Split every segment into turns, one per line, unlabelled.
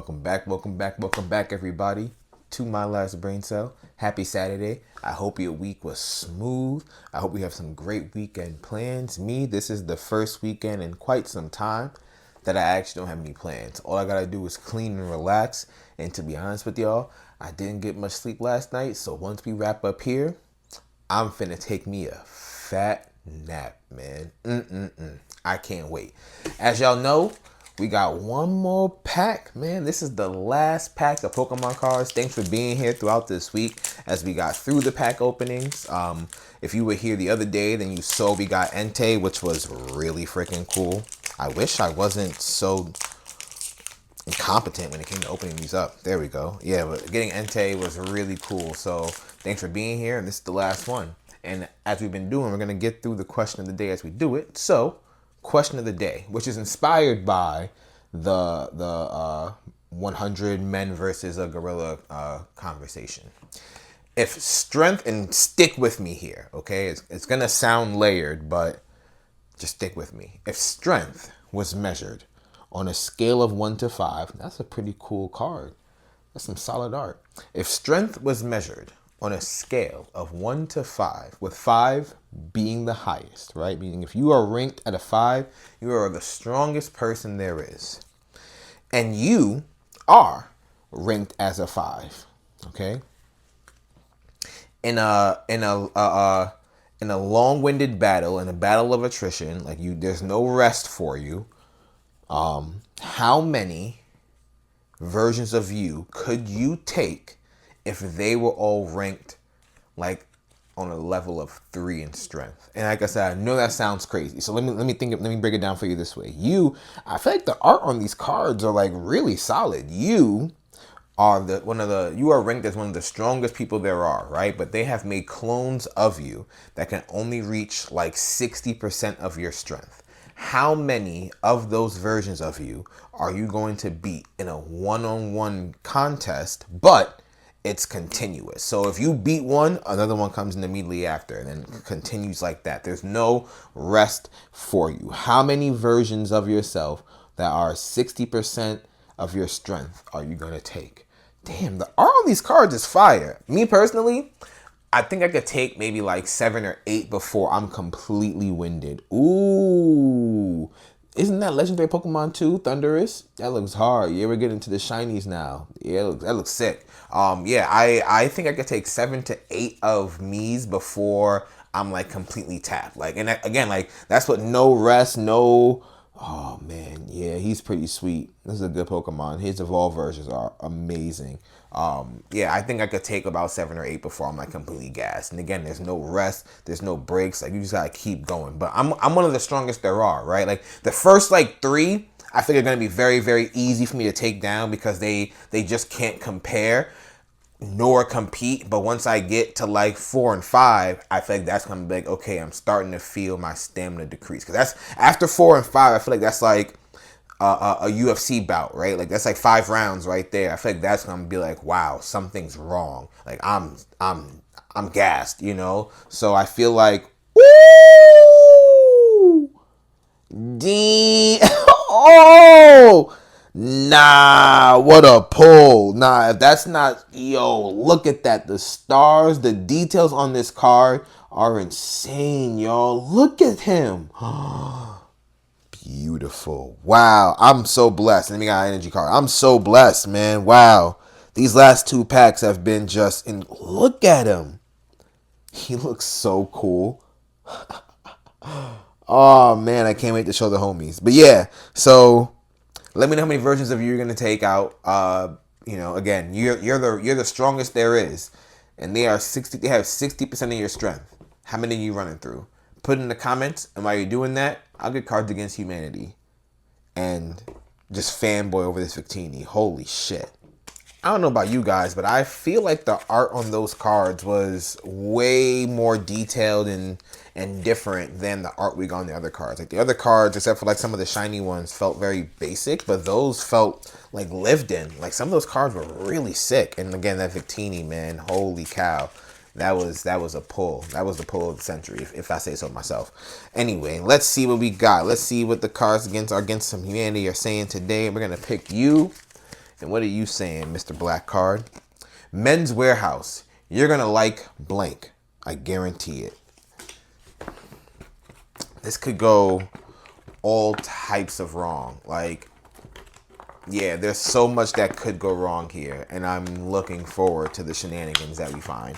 Welcome back, everybody, to My Last Brain Cell. Happy Saturday. I hope your week was smooth. I hope you have some great weekend plans. This is the first weekend in quite some time that I actually don't have any plans. All I gotta do is clean and relax. And to be honest with y'all, I didn't get much sleep last night. So once we wrap up here, I'm finna take me a fat nap, man. I can't wait. As y'all know, we got one more pack, man. This is the last pack of Pokemon cards. Thanks for being here throughout this week as we got through the pack openings. If you were here the other day, then you saw we got Entei, which was really freaking cool. I wish I wasn't so incompetent when it came to opening these up. There we go. Yeah, but getting Entei was really cool. So thanks for being here, and this is the last one. And as we've been doing, we're going to get through the question of the day as we do it. So, question of the day, which is inspired by the 100 men versus a gorilla conversation. If strength, and stick with me here, okay? It's going to sound layered, but just stick with me. If strength was measured on a scale of 1 to 5, that's a pretty cool card. That's some solid art. If strength was measured on a scale of 1 to 5, with 5 being the highest, right? Meaning if you are ranked at a 5, you are the strongest person there is. And you are ranked as a 5, okay? In a long-winded battle, in a battle of attrition, like there's no rest for you. How many versions of you could you take if they were all ranked like on a level of 3 in strength? And like I said, I know that sounds crazy. So let me break it down for you this way. I feel like the art on these cards are like really solid. You are you are ranked as one of the strongest people there are, right? But they have made clones of you that can only reach like 60% of your strength. How many of those versions of you are you going to beat in a one-on-one contest, but it's continuous? So if you beat one, another one comes in immediately after, and then continues like that. There's no rest for you. How many versions of yourself that are 60% of your strength are you going to take? Damn, the art on these cards is fire. Me personally, I think I could take maybe like 7 or 8 before I'm completely winded. Ooh. Isn't that legendary Pokemon 2, Thundurus? That looks hard. Yeah, we're getting to the shinies now. Yeah, that looks sick. I think I could take 7 to 8 of me's before I'm like completely tapped. Like, and again, like that's what no rest, no. Oh man, yeah, he's pretty sweet. This is a good Pokemon. His evolved versions are amazing. I think I could take about 7 or 8 before I'm like completely gassed. And again, there's no rest, there's no breaks. Like you just gotta keep going. But I'm one of the strongest there are, right? Like the first like 3, I think are gonna be very, very easy for me to take down because they just can't compare nor compete. But once I get to like 4 and 5, I feel like that's gonna be like, okay, I'm starting to feel my stamina decrease. Because that's after 4 and 5, I feel like that's like a UFC bout, right? Like that's like 5 rounds right there. I feel like that's gonna be like, wow, something's wrong. Like I'm gassed, you know. So I feel like, ooh, oh, nah, what a pull. Nah, if that's not, yo, look at that. The stars, the details on this card are insane, y'all. Look at him. Beautiful. Wow, I'm so blessed. And we got an energy card. I'm so blessed, man. Wow. These last 2 packs have been just look at him. He looks so cool. Oh man, I can't wait to show the homies. But yeah, so let me know how many versions of you you're gonna take out. Again, you're the strongest there is, and they have 60% of your strength. How many are you running through? Put in the comments, and while you're doing that, I'll get Cards Against Humanity and just fanboy over this Victini. Holy shit. I don't know about you guys, but I feel like the art on those cards was way more detailed and different than the art we got on the other cards. Like the other cards, except for like some of the shiny ones, felt very basic, but those felt like lived in. Like some of those cards were really sick. And again, that Victini, man, holy cow. That was a pull. That was the pull of the century, if I say so myself. Anyway, let's see what we got. Let's see what the Cards Against Some Humanity are saying today. We're going to pick you. And what are you saying, Mr. Black Card? Men's Warehouse. You're going to like blank. I guarantee it. This could go all types of wrong. Like, yeah, there's so much that could go wrong here. And I'm looking forward to the shenanigans that we find.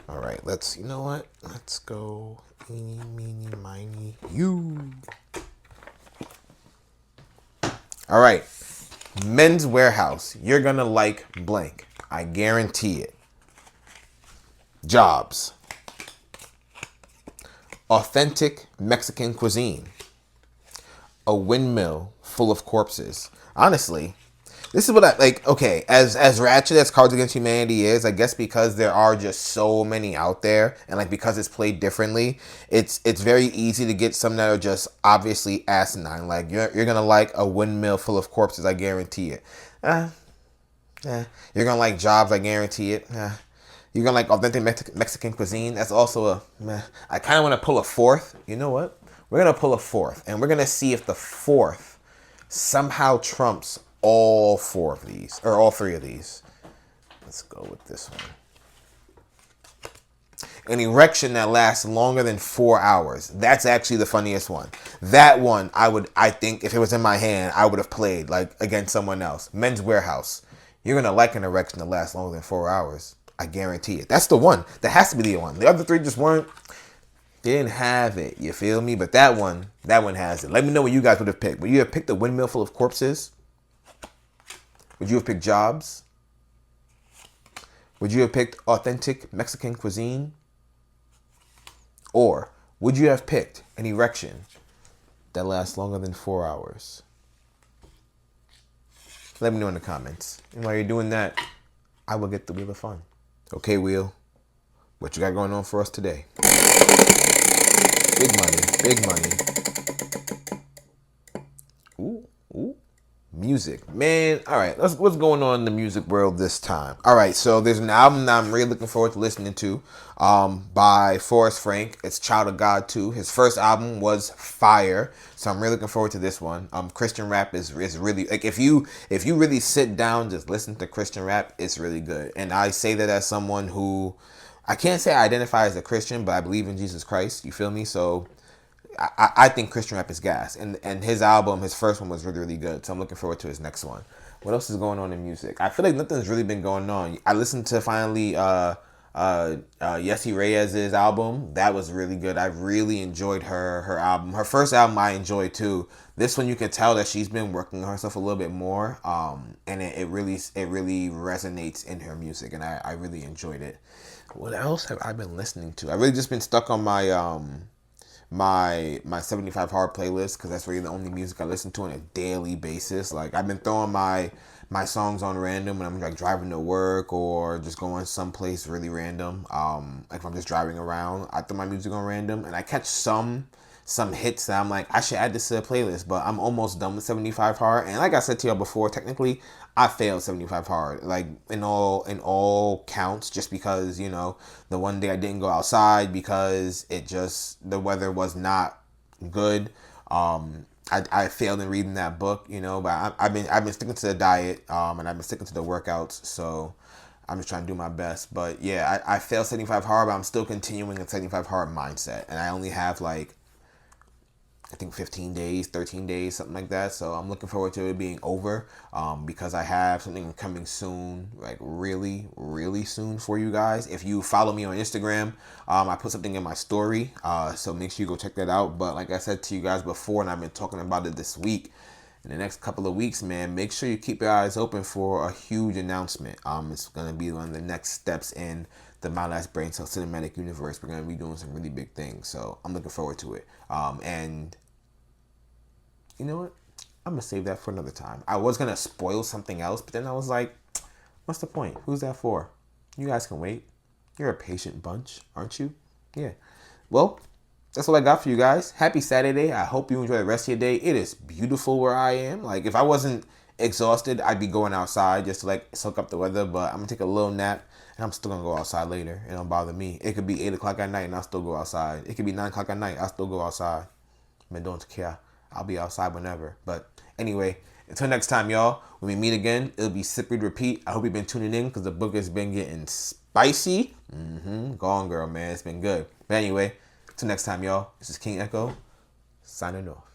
All right, you know what? Let's go eeny, meeny, miny, you. All right. Men's Warehouse. You're going to like blank. I guarantee it. Jobs. Authentic Mexican cuisine. A windmill full of corpses. Honestly, this is what I like. Okay, as ratchet as Cards Against Humanity is, I guess because there are just so many out there, and like because it's played differently, it's very easy to get some that are just obviously asinine. Like you're gonna like a windmill full of corpses, I guarantee it. You're gonna like Jobs, I guarantee it. You're gonna like authentic Mexican cuisine. That's also a meh. I kind of want to pull a fourth. You know what? We're gonna pull a fourth, and we're gonna see if the fourth somehow trumps all four of these, or all three of these. Let's go with this one. An erection that lasts longer than 4 hours. That's actually the funniest one. That one, I think if it was in my hand, I would have played like against someone else. Men's Warehouse. You're gonna like an erection that lasts longer than 4 hours. I guarantee it. That's the one. That has to be the one. The other three just weren't. They didn't have it. You feel me? But that one has it. Let me know what you guys would have picked. Would you have picked a windmill full of corpses? Would you have picked Jobs? Would you have picked authentic Mexican cuisine? Or would you have picked an erection that lasts longer than 4 hours? Let me know in the comments. And while you're doing that, I will get the Wheel of Fun. Okay, Wheel, what you got going on for us today? Big money, big money. Ooh. Music, man. All right, what's going on in the music world this time? All right, so there's an album that I'm really looking forward to listening to by Forrest Frank. It's Child of God 2. His first album was fire, so I'm really looking forward to this one. Christian rap is really, like, if you really sit down, just listen to Christian rap, it's really good. And I say that as someone who, I can't say I identify as a Christian, but I believe in Jesus Christ. You feel me? So I think Christian rap is gas, and his album, his first one, was really, really good. So I'm looking forward to his next one. What else is going on in music? I feel like nothing's really been going on. I listened to finally Yessie Reyes's album. That was really good. I really enjoyed her album. Her first album I enjoyed too. This one you can tell that she's been working on herself a little bit more, and it really resonates in her music, and I really enjoyed it. What else have I been listening to? I've really just been stuck on my 75 Hard playlist, because that's really the only music I listen to on a daily basis. Like, I've been throwing my songs on random when I'm like driving to work or just going someplace really random. Like if I'm just driving around, I throw my music on random and I catch some hits that I'm like, I should add this to the playlist, but I'm almost done with 75 Hard. And like I said to y'all before, technically I failed 75 Hard, like in all counts, just because, you know, the one day I didn't go outside because the weather was not good. I failed in reading that book, you know, but I've been sticking to the diet, and I've been sticking to the workouts, so I'm just trying to do my best. But yeah, I failed 75 Hard, but I'm still continuing a 75 Hard mindset, and I only have like, I think 15 days, 13 days, something like that. So I'm looking forward to it being over, because I have something coming soon, like really, really soon for you guys. If you follow me on Instagram, I put something in my story, so make sure you go check that out. But like I said to you guys before, and I've been talking about it this week, in the next couple of weeks, man, make sure you keep your eyes open for a huge announcement. It's going to be one of the next steps in the My Last Brain Cell cinematic universe. We're going to be doing some really big things, so I'm looking forward to it. And you know what? I'm going to save that for another time. I was going to spoil something else, but then I was like, what's the point? Who's that for? You guys can wait. You're a patient bunch, aren't you? Yeah. Well, that's all I got for you guys. Happy Saturday. I hope you enjoy the rest of your day. It is beautiful where I am. Like, if I wasn't exhausted, I'd be going outside just to like soak up the weather, but I'm going to take a little nap, and I'm still going to go outside later. It don't bother me. It could be 8 o'clock at night and I'll still go outside. It could be 9 o'clock at night. I'll still go outside. I don't care. I'll be outside whenever. But anyway, Until next time, y'all. When we meet again, it'll be Sip Read Repeat. I hope you've been tuning in because the book has been getting spicy. Go on, girl, man. It's been good. But anyway, until next time, y'all. This is King Echo, signing off.